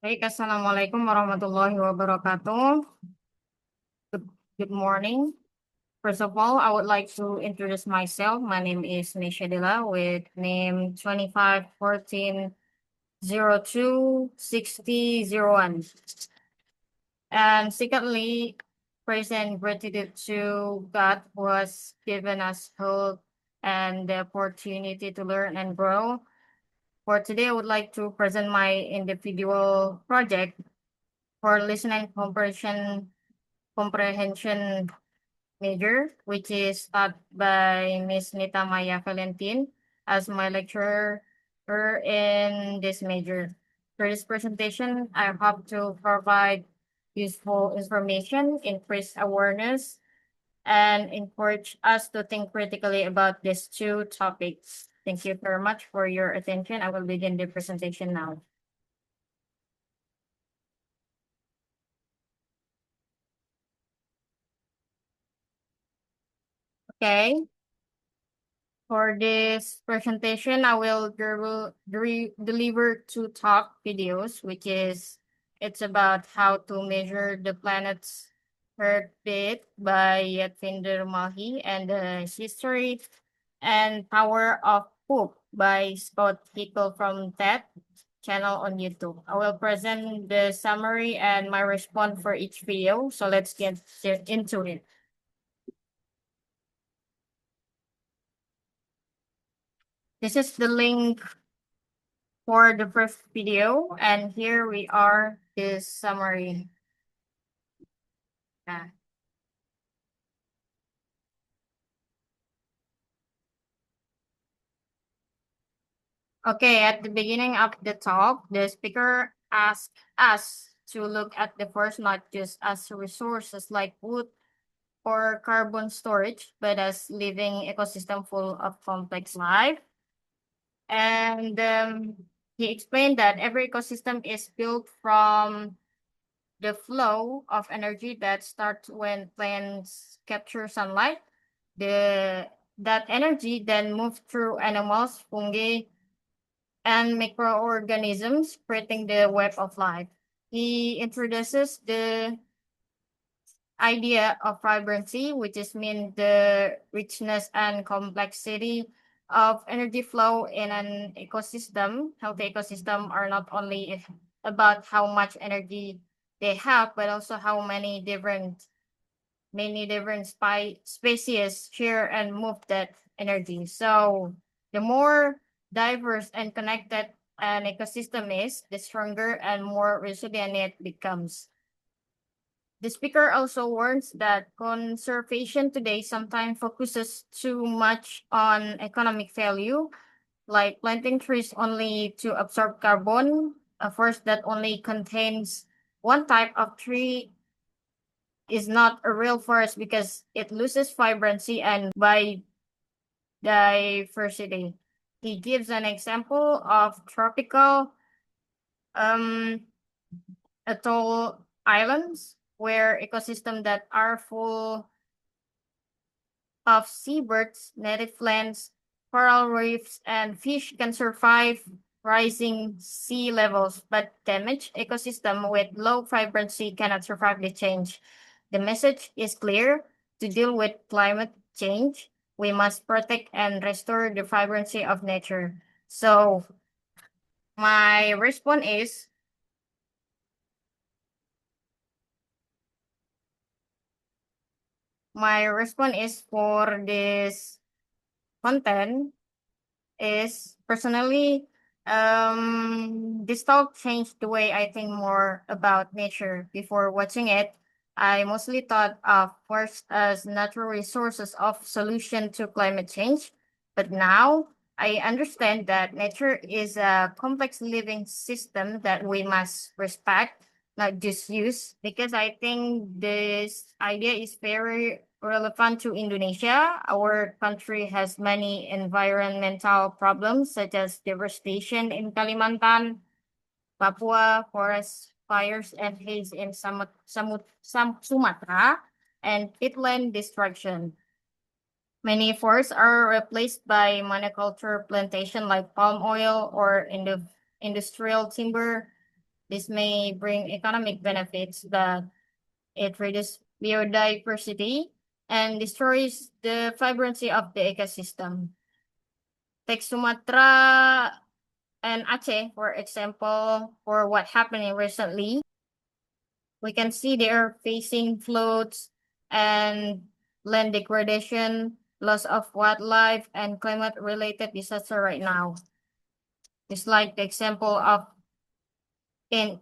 Baik, Assalamualaikum warahmatullahi wabarakatuh. Good, good morning. First of all, I would like to introduce myself. My name is Nisha Dila with name 2514026001. And secondly, praise and gratitude to God who has given us hope and the opportunity to learn and grow. For today, I would like to present my individual project for listening comprehension major, which is taught by Miss Nita Maya Valentin as my lecturer in this major. For this presentation, I hope to provide useful information, increase awareness, and encourage us to think critically about these two topics. Thank you very much for your attention. I will begin the presentation now. Okay. For this presentation, I will deliver two talk videos, which is it's about how to measure the planet's heartbeat by Yatvinder Mahi and the history and power of poop by Scott Hickel from that channel on YouTube. I will present the summary and my response for each video. So let's get into it. This is the link for the first video, and here we are, this summary. Ah, okay, at the beginning of the talk, the speaker asked us to look at the forest not just as resources like wood or carbon storage, but as living ecosystem full of complex life. And he explained that every ecosystem is built from the flow of energy that starts when plants capture sunlight. The that energy then moves through animals, fungi, and microorganisms, creating the web of life. He introduces the idea of vibrancy, which is mean the richness and complexity of energy flow in an ecosystem. Healthy ecosystem are not only about how much energy they have, but also how many different species share and move that energy. So the more diverse and connected an ecosystem is, the stronger and more resilient it becomes. The speaker also warns that conservation today sometimes focuses too much on economic value, like planting trees only to absorb carbon. A forest that only contains one type of tree is not a real forest because it loses vibrancy and biodiversity. He gives an example of tropical um, atoll islands where ecosystems that are full of seabirds, native plants, coral reefs, and fish can survive rising sea levels, but damaged ecosystem with low vibrancy cannot survive the change. The message is clear: to deal with climate change, we must protect and restore the vibrancy of nature. So my response is for this content is personally, this talk changed the way I think more about nature. Before watching it, I mostly thought of forests as natural resources of solution to climate change. But now I understand that nature is a complex living system that we must respect, not just use, because I think this idea is very relevant to Indonesia. Our country has many environmental problems such as deforestation in Kalimantan, Papua, forest fires and haze in Sumatra, and peatland destruction. Many forests are replaced by monoculture plantation like palm oil or industrial timber. This may bring economic benefits, but it reduces biodiversity and destroys the vibrancy of the ecosystem. Take Sumatra and Aceh, for example, for what happening recently. We can see they are facing floods and land degradation, loss of wildlife, and climate-related disaster right now. Just like the example of in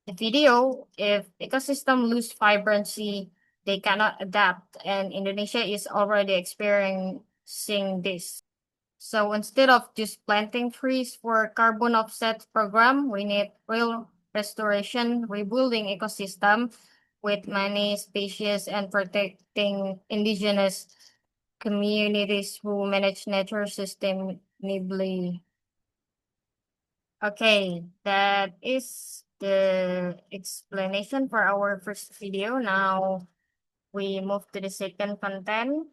the video, if ecosystem lose vibrancy, they cannot adapt, and Indonesia is already experiencing this. So instead of just planting trees for carbon offset program, we need real restoration, rebuilding ecosystem with many species and protecting indigenous communities who manage nature sustainably. Okay, that is the explanation for our first video. Now we move to the second content.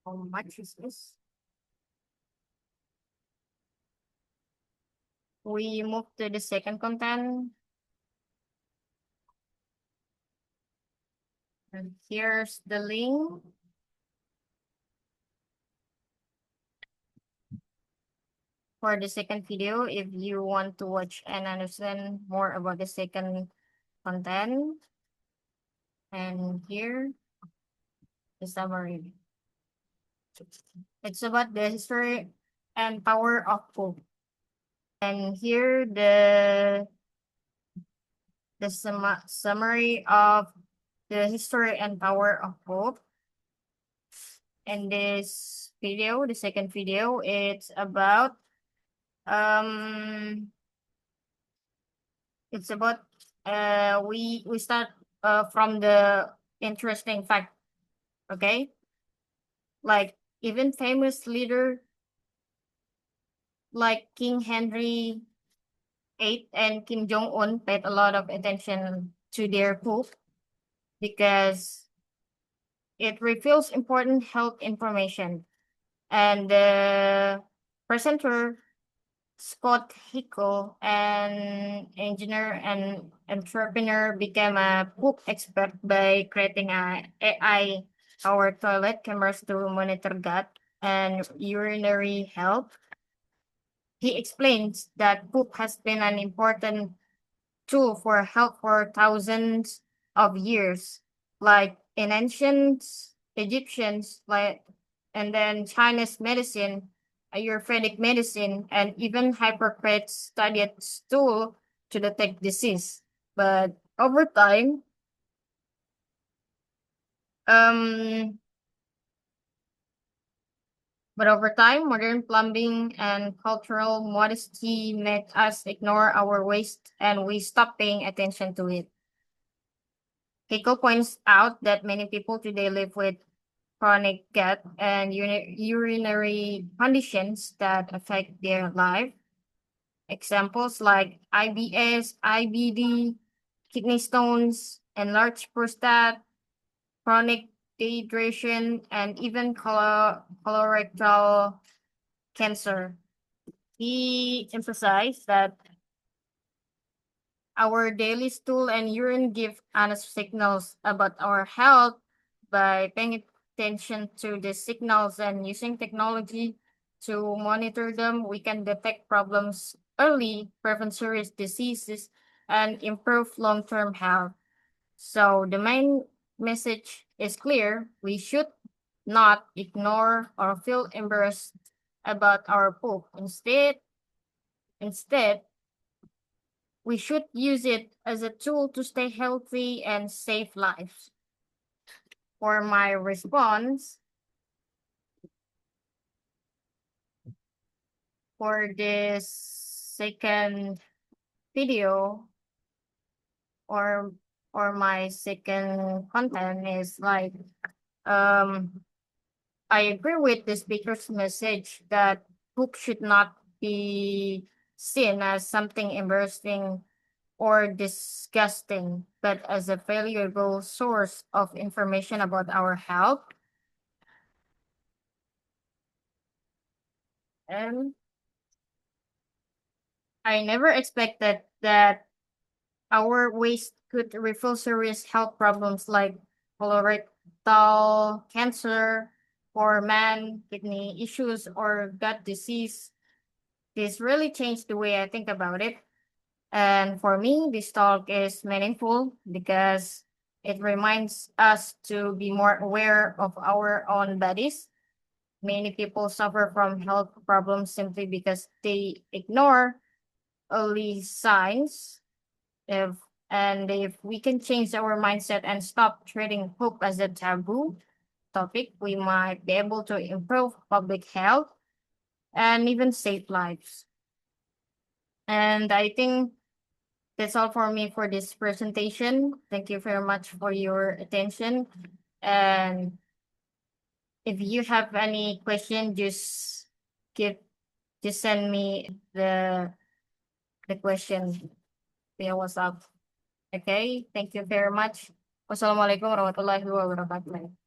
How much is this? We move to the second content. And here's the link for the second video if you want to watch and understand more about the second content. And here, the summary. It's about the history and power of hope. And here, the summary of the history and power of hope. In this video, the second video, it's about um it's about we start from the interesting fact, okay? Like even famous leader like King Henry VIII and Kim Jong Un paid a lot of attention to their poop because it reveals important health information. And the presenter Scott Hickel, an engineer and entrepreneur, became a poop expert by creating a AI powered toilet cameras to monitor gut and urinary health. He explains that poop has been an important tool for health for thousands of years, like in ancient Egyptians, like and then Chinese medicine, Ayurvedic medicine, and even Hippocrates studied stool to detect disease. But over time, um, modern plumbing and cultural modesty make us ignore our waste, and we stop paying attention to it. Keiko points out that many people today live with chronic gut and urinary conditions that affect their life. Examples like IBS, IBD, kidney stones, enlarged prostate, chronic dehydration, and even colorectal cancer. He emphasized that our daily stool and urine give honest signals about our health. By paying attention to the signals and using technology to monitor them, we can detect problems early, prevent serious diseases, and improve long-term health. So the main message is clear. We should not ignore or feel embarrassed about our poop. Instead, we should use it as a tool to stay healthy and save lives. For my response for this second video or my second content is like um I agree with the speaker's message that poop should not be seen as something embarrassing or disgusting, but as a valuable source of information about our health. And I never expected that our waste could reveal serious health problems like colorectal cancer, or man kidney issues, or gut disease. This really changed the way I think about it. And for me, this talk is meaningful because it reminds us to be more aware of our own bodies. Many people suffer from health problems simply because they ignore early signs. If if we can change our mindset and stop treating hope as a taboo topic, we might be able to improve public health and even save lives. And I think that's all for me for this presentation. Thank you very much for your attention. And if you have any question, give just send me the question via WhatsApp. Okay. Thank you very much. Wassalamualaikum warahmatullahi wabarakatuh.